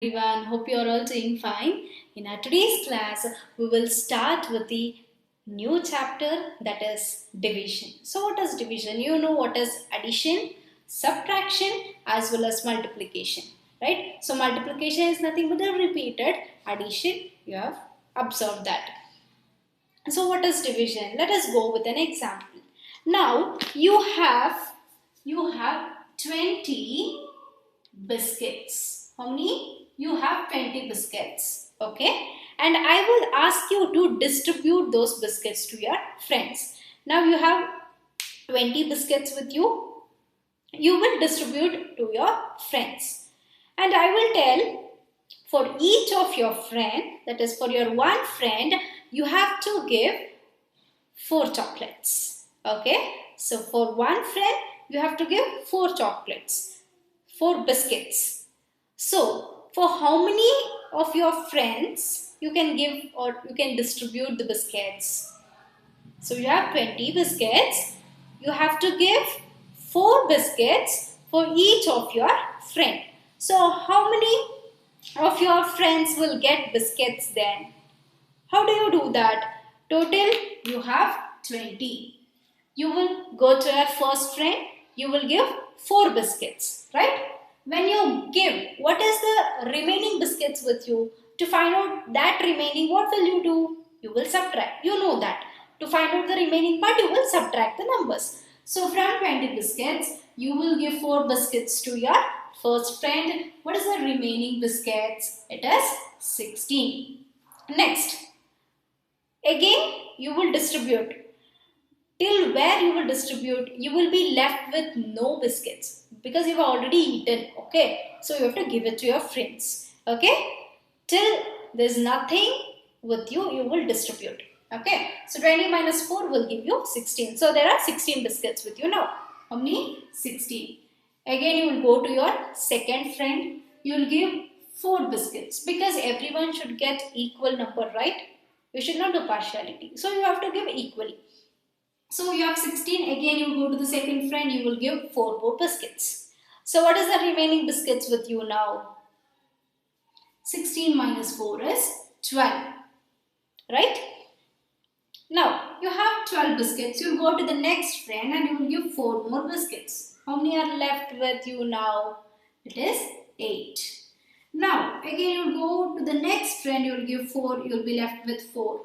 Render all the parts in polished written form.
Everyone, hope you are all doing fine. In our today's class, we will start with the new chapter, that is division. So, what is division? You know what is addition, subtraction, as well as multiplication, right? So, multiplication is nothing but a repeated addition. You have observed that. So, what is division? Let us go with an example. Now, you have 20 biscuits. How many? You have 20 biscuits. Okay. And I will ask you to distribute those biscuits to your friends. Now you have 20 biscuits with you. You will distribute to your friends. And I will tell for each of your friend, that is for your one friend, you have to give 4 chocolates. Okay. So for one friend, you have to give 4 chocolates, 4 biscuits. So, for how many of your friends you can give or you can distribute the biscuits? So, you have 20 biscuits. You have to give 4 biscuits for each of your friend. So, how many of your friends will get biscuits then? How do you do that? Total, you have 20. You will go to your first friend. You will give 4 biscuits, right? When you give, what is the remaining biscuits with you? To find out that remaining, what will you do? You will subtract. You know that. To find out the remaining part, you will subtract the numbers. So from 20 biscuits, you will give 4 biscuits to your first friend. What is the remaining biscuits? It is 16. Next, again you will distribute. Till where you will distribute, you will be left with no biscuits because you've already eaten. Okay, so you have to give it to your friends. Okay, till there's nothing with you, you will distribute. Okay, so 20 minus 4 will give you 16. So there are 16 biscuits with you now. How many? 16. Again, you will go to your second friend. You will give 4 biscuits because everyone should get equal number, right? You should not do partiality. So you have to give equally. So you have 16, again you go to the second friend, you will give 4 more biscuits. So what is the remaining biscuits with you now? 16 minus 4 is 12, right? Now you have 12 biscuits, you go to the next friend and you will give 4 more biscuits. How many are left with you now? It is 8. Now again you go to the next friend, you will give 4, you will be left with 4.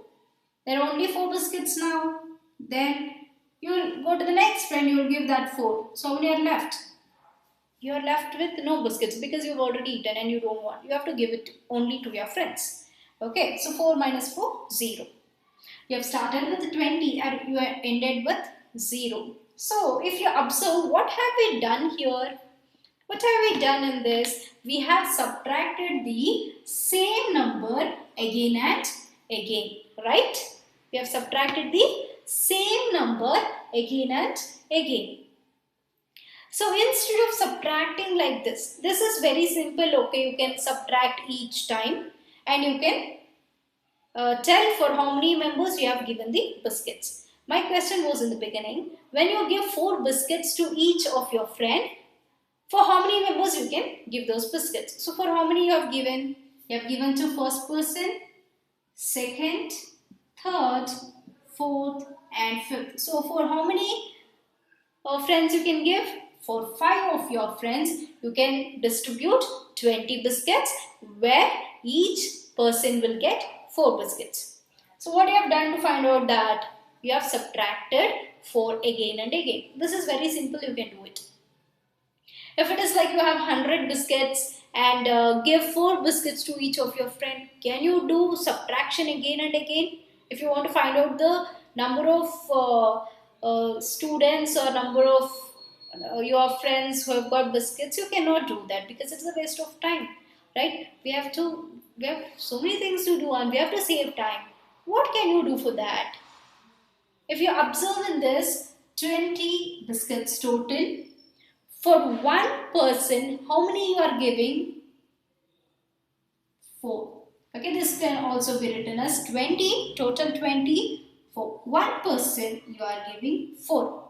There are only 4 biscuits now. Then you will go to the next friend, you will give that 4. So how many are left? You are left with no biscuits because you've already eaten and you don't want. You have to give it only to your friends. Okay, so 4 minus 4, 0. You have started with 20 and you have ended with 0. So if you observe, what have we done here? What have we done in this? We have subtracted the same number again and again, right? We have subtracted the same number again and again. So instead of subtracting like this is very simple. Okay, you can subtract each time and you can tell for how many members you have given the biscuits. My question was in the beginning, when you give 4 biscuits to each of your friend, for how many members you can give those biscuits? So for how many you have given? You have given to first person, second, third, fourth and fifth. So for how many friends you can give? For 5 of your friends, you can distribute 20 biscuits where each person will get 4 biscuits. So what you have done to find out that? You have subtracted 4 again and again. This is very simple, you can do it. If it is like you have 100 biscuits and give 4 biscuits to each of your friend, can you do subtraction again and again? If you want to find out the number of students or number of your friends who have got biscuits, you cannot do that because it's a waste of time, right? We have so many things to do and we have to save time. What can you do for that? If you observe in this, 20 biscuits total. For one person, how many you are giving? 4. Okay, this can also be written as 20, total 20. For one person, you are giving 4.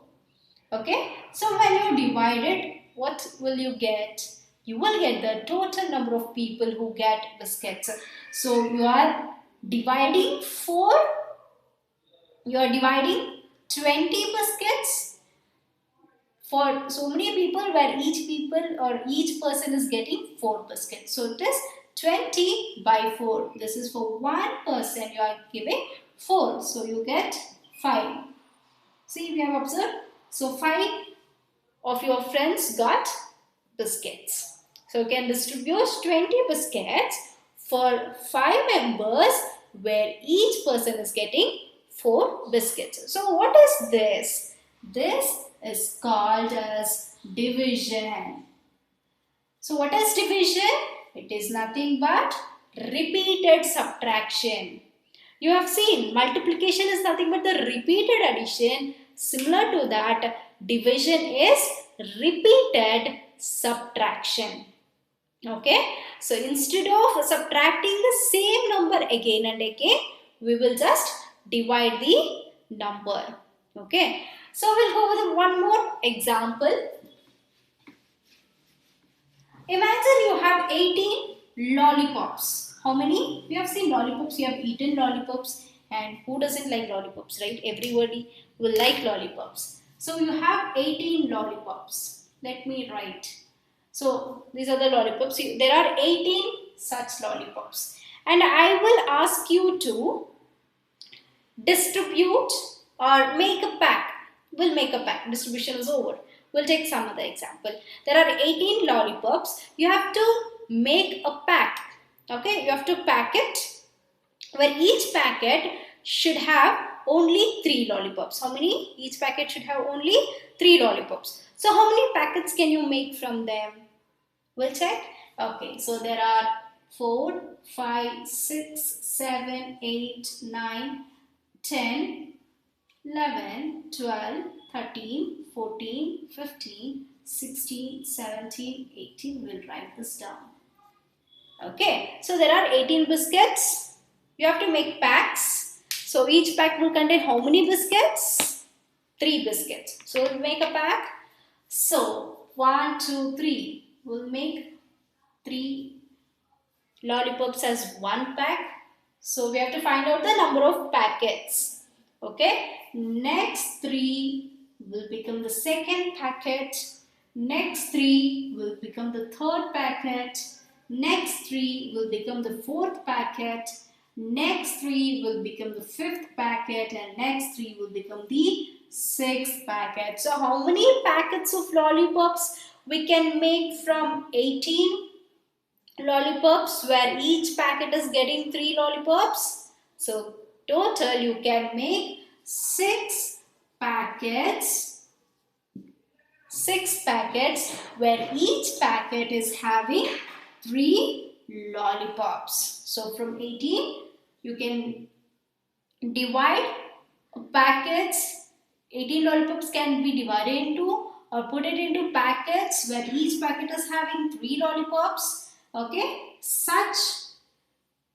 Okay, so when you divide it, what will you get? you will get the total number of people who get biscuits. So you are dividing 20 biscuits for so many people, where each person is getting 4 biscuits. So it is 20 by 4. This is for one person, you are giving 4. So you get 5. See, we have observed. So 5 of your friends got biscuits. So you can distribute 20 biscuits for 5 members, where each person is getting 4 biscuits. So what is this? This is called as division. So what is division? It is nothing but repeated subtraction. You have seen multiplication is nothing but the repeated addition. Similar to that, division is repeated subtraction. Okay, so instead of subtracting the same number again and again, we will just divide the number. Okay, so we'll go with one more example. Imagine you have 18 lollipops. How many? We have seen lollipops, you have eaten lollipops, and who doesn't like lollipops, right? Everybody will like lollipops. So you have 18 lollipops. Let me write. So these are the lollipops. There are 18 such lollipops. And I will ask you to distribute or make a pack. We'll make a pack. Distribution is over. We'll take some other example. There are 18 lollipops. You have to make a pack. Okay, you have to pack it, where each packet should have only 3 lollipops. How many? Each packet should have only 3 lollipops. So how many packets can you make from them? We'll check. Okay, so there are 4, 5, 6, 7, 8, 9, 10, 11, 12, 13, 14, 15, 16, 17, 18. We'll write this down. Okay, so there are 18 biscuits. You have to make packs. So each pack will contain how many biscuits? 3 biscuits. So we'll make a pack. So 1, 2, 3. We'll make 3 lollipops as one pack. So we have to find out the number of packets. Okay. Next 3 will become the second packet. Next 3 will become the third packet. Next 3 will become the fourth packet. Next 3 will become the fifth packet. And next 3 will become the sixth packet. So how many packets of lollipops we can make from 18 lollipops, where each packet is getting 3 lollipops? So total you can make 6 packets. 6 packets, where each packet is having 3 lollipops. So from 18 you can divide packets. 18 lollipops can be divided into or put it into packets, where each packet is having 3 lollipops. Okay,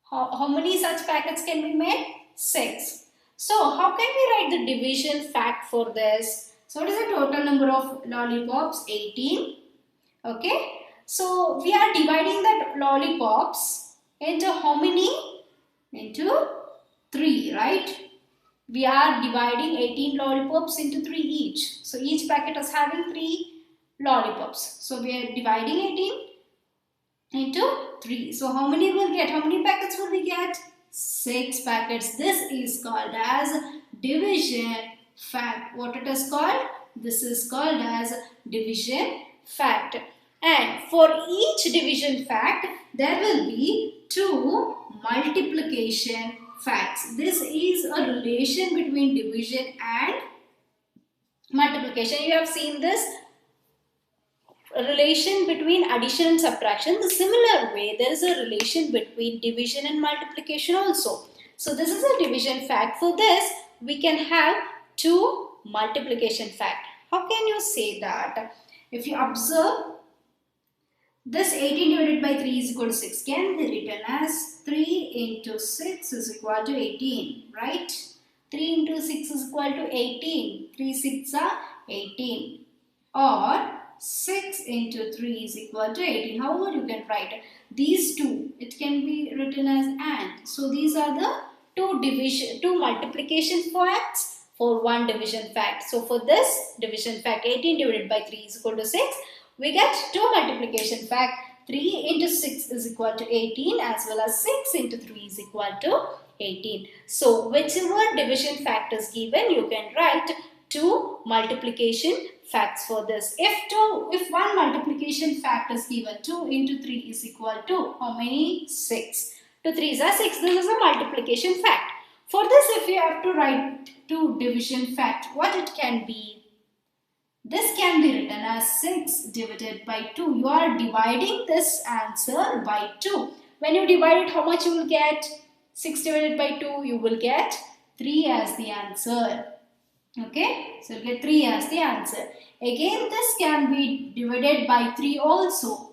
how many such packets can be made? 6. So how can we write the division fact for this? So what is the total number of lollipops? 18. Okay, so we are dividing the lollipops into how many? Into 3, right? We are dividing 18 lollipops into 3 each. So each packet is having 3 lollipops. So we are dividing 18 into 3. So how many will get? How many packets will we get? 6 packets. This is called as division fact. What it is called? This is called as division fact. And for each division fact, there will be 2 multiplication facts. This is a relation between division and multiplication. You have seen this relation between addition and subtraction. The similar way, there is a relation between division and multiplication also. So this is a division fact. For this, we can have 2 multiplication fact. How can you say that? If you observe, this 18 divided by 3 is equal to 6 can be written as 3 into 6 is equal to 18, right? 3 into 6 is equal to 18. 3 6 are 18. Or 6 into 3 is equal to 18. However, you can write these two. It can be written as and. So these are the two multiplication facts for one division fact. So for this division fact, 18 divided by 3 is equal to 6. We get two multiplication fact. 3 into 6 is equal to 18, as well as 6 into 3 is equal to 18. So whichever division fact is given, you can write two multiplication facts for this. If one multiplication fact is given, 2 into 3 is equal to how many? 6. 2 3s are 6. This is a multiplication fact. For this, if you have to write two division fact, what it can be? This can be written as 6 divided by 2. You are dividing this answer by 2. When you divide it, how much you will get? 6 divided by 2, you will get 3 as the answer. Okay, so you get 3 as the answer. Again, this can be divided by 3 also.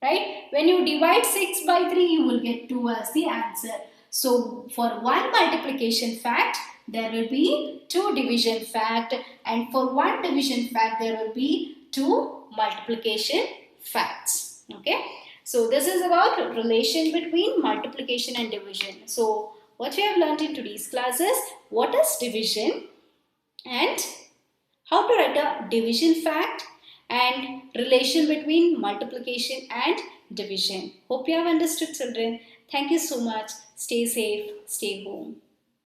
Right? When you divide 6 by 3, you will get 2 as the answer. So, for one multiplication fact, there will be two division fact, and for one division fact, there will be two multiplication facts. Okay? So, this is about relation between multiplication and division. So, what we have learned in today's class is what is division and how to write a division fact and relation between multiplication and division. Hope you have understood, children. Thank you so much. Stay safe. Stay home.